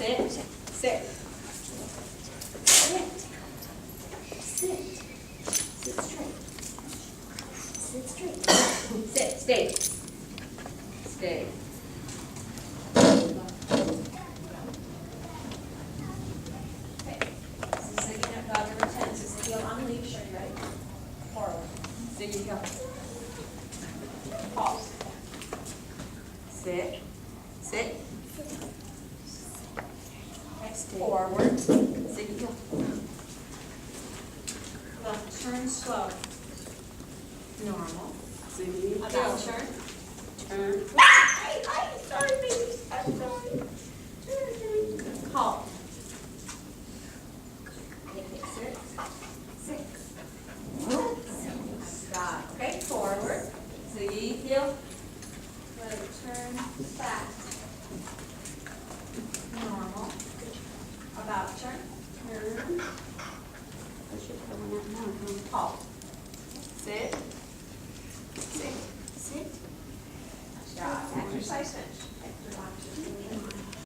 Sit. Sit. Sit. Sit. Sit straight. Sit straight. Sit. Stay. Stay. Okay. This is Ziggy dog number 10. So Ziggy on the leash. Are you ready? Forward. Ziggy, go. Pause. Sit. Sit. Next, forward. Ziggy, go. Now, turn slow. Normal. Ziggy, about turn. Turn. I'm sorry, baby. I'm sorry. Call. Okay, sit. Sit. Got it. Okay, forward. Ziggy, heel. Let it turn back. Normal. About turn. Turn. Halt. Sit. Sit. Sit. Stop. Exercise finish.